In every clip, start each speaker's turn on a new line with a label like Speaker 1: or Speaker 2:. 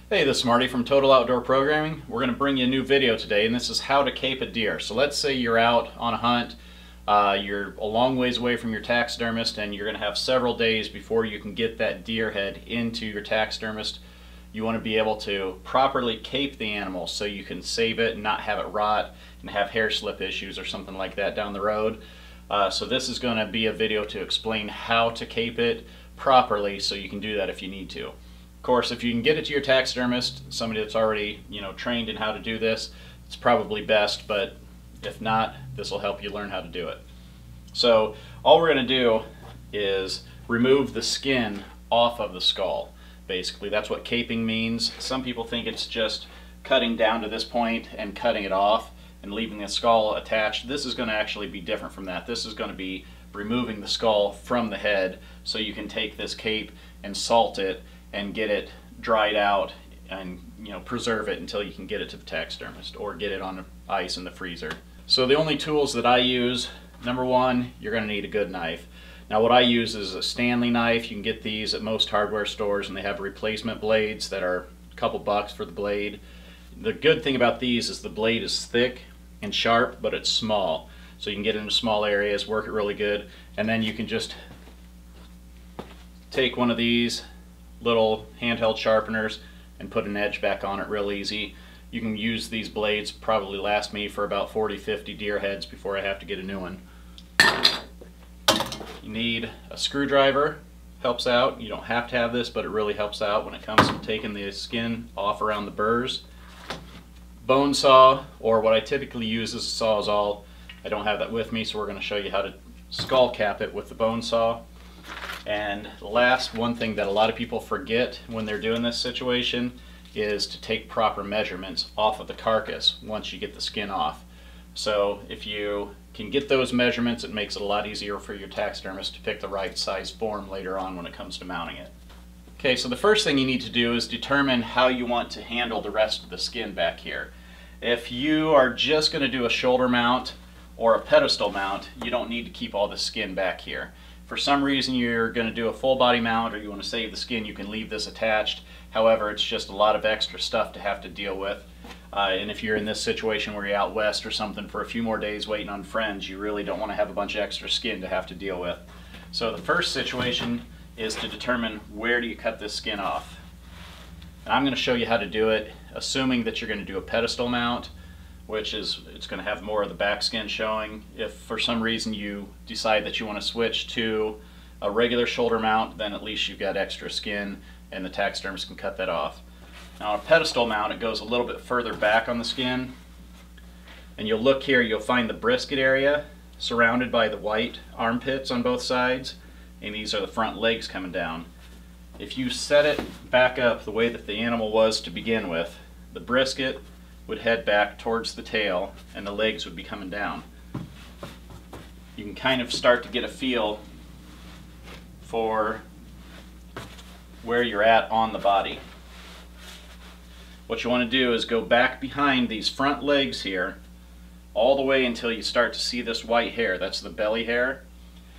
Speaker 1: Hey, this is Marty from Total Outdoor Programming. We're going to bring you a new video today, and this is how to cape a deer. So let's say you're out on a hunt, you're a long ways away from your taxidermist, and you're going to have several days before you can get that deer head into your taxidermist. You want to be able to properly cape the animal so you can save it and not have it rot and have hair slip issues or something like that down the road. So this is going to be a video to explain how to cape it properly so you can do that if you need to. Of course, if you can get it to your taxidermist, somebody that's already trained in how to do this, it's probably best, but if not, this will help you learn how to do it. So all we're going to do is remove the skin off of the skull. Basically, that's what caping means. Some people think it's just cutting down to this point and cutting it off and leaving the skull attached. This is going to actually be different from that. This is going to be removing the skull from the head so you can take this cape and salt it and get it dried out and preserve it until you can get it to the taxidermist or get it on ice in the freezer. So the only tools that I use, number one, you're going to need a good knife. Now what I use is a Stanley knife. You can get these at most hardware stores, and they have replacement blades that are a couple bucks for the blade. The good thing about these is the blade is thick and sharp, but it's small. So you can get into small areas, work it really good, and then you can just take one of these little handheld sharpeners and put an edge back on it real easy. You can use these blades, probably last me for about 40-50 deer heads before I have to get a new one. You need a screwdriver, helps out. You don't have to have this, but it really helps out when it comes to taking the skin off around the burrs. Bone saw, or what I typically use is a Sawzall. I don't have that with me, so we're going to show you how to skull cap it with the bone saw. And last, one thing that a lot of people forget when they're doing this situation is to take proper measurements off of the carcass once you get the skin off. So if you can get those measurements, it makes it a lot easier for your taxidermist to pick the right size form later on when it comes to mounting it. Okay, so the first thing you need to do is determine how you want to handle the rest of the skin back here. If you are just going to do a shoulder mount or a pedestal mount, you don't need to keep all the skin back here. For some reason you're going to do a full body mount or you want to save the skin, you can leave this attached. However, it's just a lot of extra stuff to have to deal with. And if you're in this situation where you're out west or something for a few more days waiting on friends, you really don't want to have a bunch of extra skin to have to deal with. So the first situation is to determine where do you cut this skin off. And I'm going to show you how to do it, assuming that you're going to do a pedestal mount, which is, it's going to have more of the back skin showing. If for some reason you decide that you want to switch to a regular shoulder mount, then at least you've got extra skin and the taxidermist can cut that off. Now on a pedestal mount, it goes a little bit further back on the skin, and you'll look here, you'll find the brisket area surrounded by the white armpits on both sides, and these are the front legs coming down. If you set it back up the way that the animal was to begin with, the brisket would head back towards the tail and the legs would be coming down. You can kind of start to get a feel for where you're at on the body. What you want to do is go back behind these front legs here all the way until you start to see this white hair. That's the belly hair,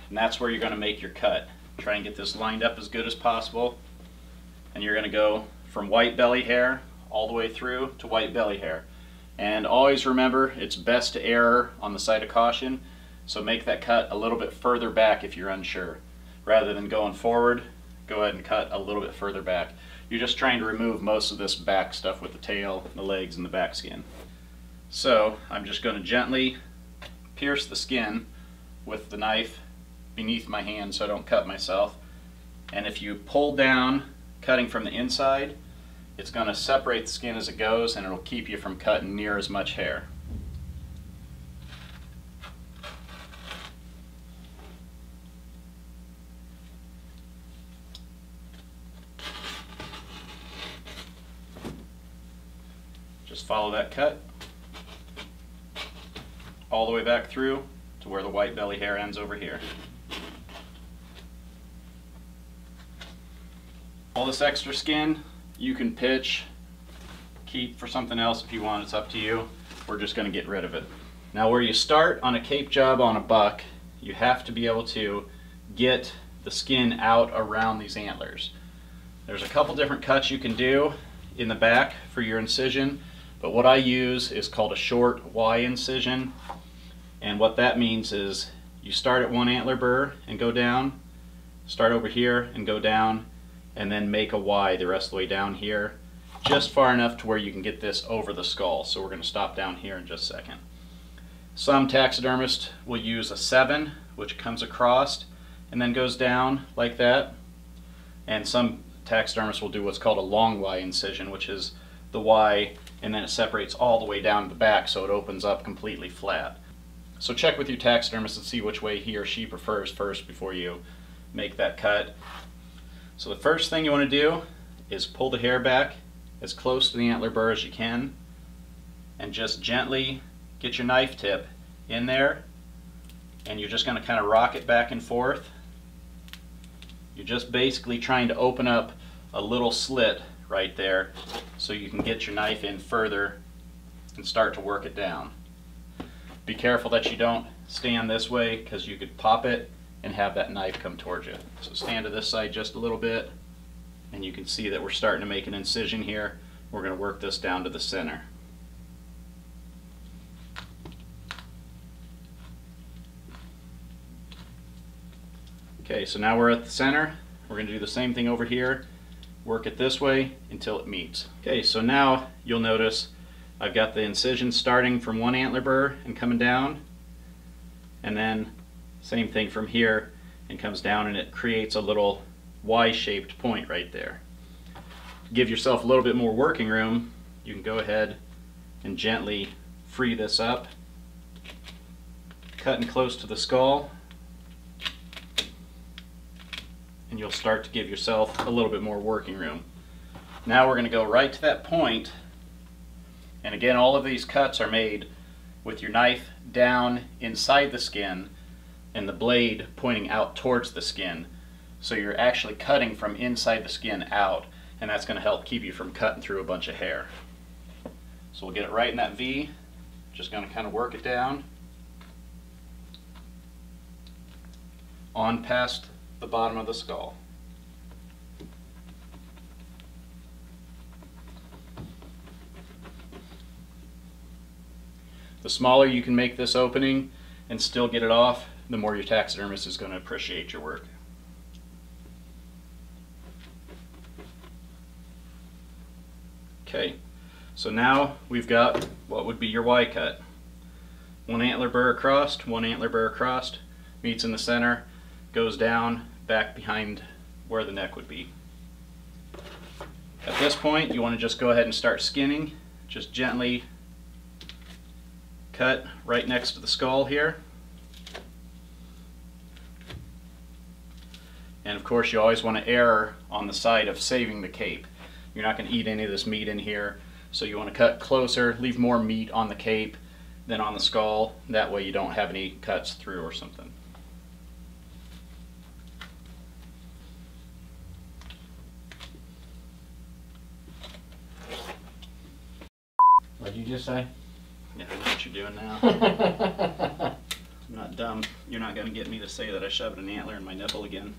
Speaker 1: and that's where you're going to make your cut. Try and get this lined up as good as possible, and you're going to go from white belly hair all the way through to white belly hair. And always remember, it's best to err on the side of caution, so make that cut a little bit further back if you're unsure. Rather than going forward, go ahead and cut a little bit further back. You're just trying to remove most of this back stuff with the tail, the legs, and the back skin. So I'm just going to gently pierce the skin with the knife beneath my hand so I don't cut myself. And if you pull down, cutting from the inside, it's going to separate the skin as it goes, and it'll keep you from cutting near as much hair. Just follow that cut all the way back through to where the white belly hair ends over here. All this extra skin you can pitch, keep for something else if you want, it's up to you. We're just going to get rid of it. Now where you start on a cape job on a buck, you have to be able to get the skin out around these antlers. There's a couple different cuts you can do. in the back for your incision, but what I use is called a short Y incision, and what that means is you start at one antler burr and go down, start over here and go down, and then make a Y the rest of the way down here, just far enough to where you can get this over the skull. So we're going to stop down here in just a second. Some taxidermists will use a 7, which comes across and then goes down like that, and some taxidermists will do what's called a long Y incision, which is the Y and then it separates all the way down to the back so it opens up completely flat. So check with your taxidermist and see which way he or she prefers first before you make that cut. So the first thing you want to do is pull the hair back as close to the antler burr as you can, and just gently get your knife tip in there, and you're just going to kind of rock it back and forth. You're just basically trying to open up a little slit right there so you can get your knife in further and start to work it down. Be careful that you don't stand this way, because you could pop it and have that knife come towards you. So stand to this side just a little bit, and you can see that we're starting to make an incision here. We're going to work this down to the center. Okay, so now we're at the center. We're going to do the same thing over here. Work it this way until it meets. Okay, so now you'll notice I've got the incision starting from one antler burr and coming down, and then same thing from here and comes down, and it creates a little Y-shaped point right there. Give yourself a little bit more working room. You can go ahead and gently free this up, cutting close to the skull, and you'll start to give yourself a little bit more working room. Now we're going to go right to that point, and again, all of these cuts are made with your knife down inside the skin and the blade pointing out towards the skin. So you're actually cutting from inside the skin out, and that's going to help keep you from cutting through a bunch of hair. So we'll get it right in that V. Just going to kind of work it down on past the bottom of the skull. The smaller you can make this opening and still get it off, the more your taxidermist is going to appreciate your work. Okay, so now we've got what would be your Y cut. One antler burr across, one antler burr across, meets in the center, goes down, back behind where the neck would be. At this point, you want to just go ahead and start skinning. Just gently cut right next to the skull here. And of course, you always want to err on the side of saving the cape. You're not going to eat any of this meat in here, so you want to cut closer, leave more meat on the cape than on the skull. That way you don't have any cuts through or something.
Speaker 2: What did you just say?
Speaker 1: Yeah, I know what you're doing now. I'm not dumb. You're not going to get me to say that I shoved an antler in my nipple again.